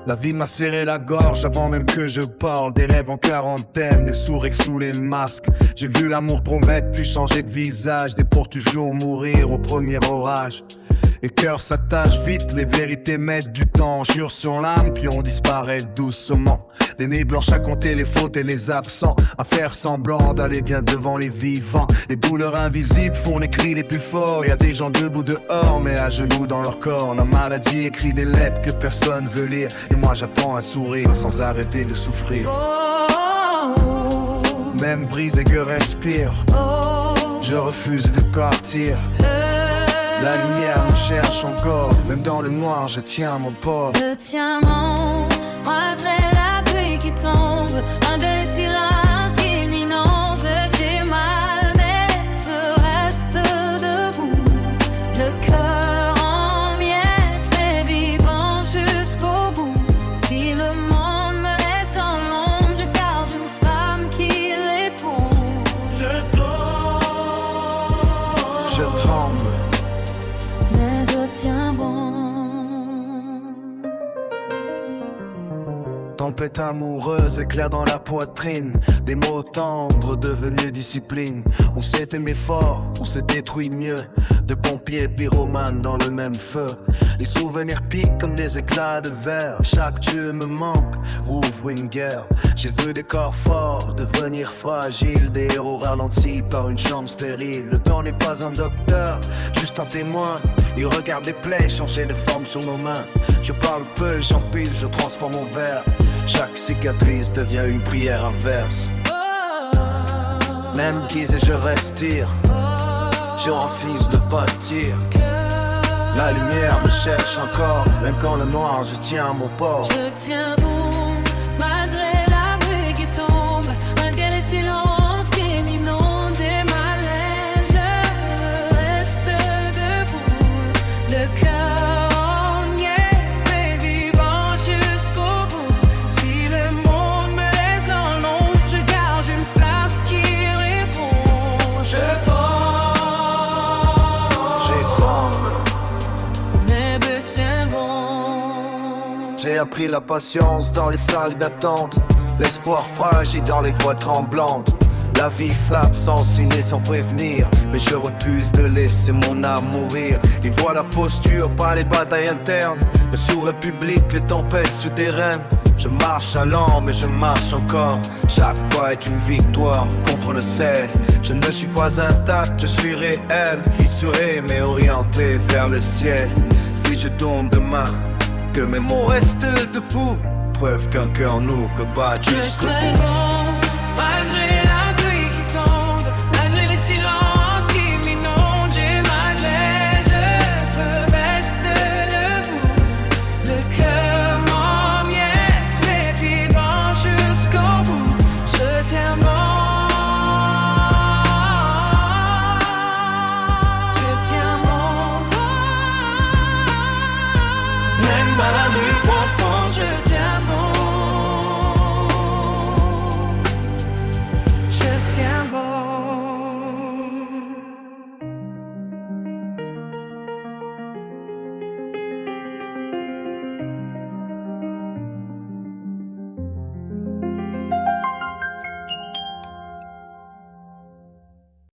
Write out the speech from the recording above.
La vie m'a serré la gorge avant même que je parle. Des rêves en quarantaine, des sourires sous les masques. J'ai vu l'amour promettre puis changer de visage. Des pour toujours mourir au premier orage. Les cœurs s'attachent vite, les vérités mettent du temps. Jure sur l'âme puis on disparaît doucement. Des nuits blanches à compter les fautes et les absents, à faire semblant d'aller bien devant les vivants. Les douleurs invisibles font les cris les plus forts. Y'a des gens debout dehors mais à genoux dans leur corps. La maladie écrit des lettres que personne veut lire. Et moi j'apprends à sourire sans arrêter de souffrir. Même brisé que respire, je refuse de partir. La lumière me cherche encore, même dans le noir je tiens mon port. Je tiens mon, malgré la pluie qui tombe, malgré les silences qui m'inondent. J'ai mal mais je reste debout, le cœur en miettes mais vivant jusqu'au bout. Si le monde me laisse en l'ombre, je garde une femme qui l'éponge. Je tremble, mais je tiens bon. Tempête amoureuse éclaire dans la poitrine. Des mots tendres devenus discipline. On s'est aimé fort, on s'est détruit mieux. De pompiers pyromanes dans le même feu. Les souvenirs piquent comme des éclats de verre. Chaque dieu me manque, rouvre une guerre. J'ai eu des corps forts, devenir fragile. Des héros ralentis par une chambre stérile. Le temps n'est pas un docteur, juste un témoin. Il regarde les plaies changer de forme sur nos mains. Je parle peu, j'empile, je transforme en verre. Chaque cicatrice devient une prière inverse. Même guisé je respire, je refuse de pastir. La lumière me cherche encore, même quand le noir je tiens mon port. Je tiens bon, malgré la pluie qui tombe, malgré les silences qui m'inondent. J'ai mal et je reste debout, le cœur en miettes mais vivant jusqu'au bout. Si le monde me laisse dans l'ombre, je garde une flamme qui répond. Je J'ai tremble, mais je tiens bon. j'ai appris la patience dans les salles d'attente. L'espoir fragile dans les voix tremblantes. La vie frappe sans signer, sans prévenir. Mais je refuse de laisser mon âme mourir. Ils voient la posture, pas les batailles internes. Le sourire public, les tempêtes souterraines. Je marche à l'an, mais je marche encore. Chaque pas est une victoire contre le sel. Je ne suis pas intact, je suis réel. Fissuré mais orienté vers le ciel. Si je tombe demain, que mes mots restent debout. Preuve qu'un cœur nous peut battre Je jusqu'au serai bout. bon.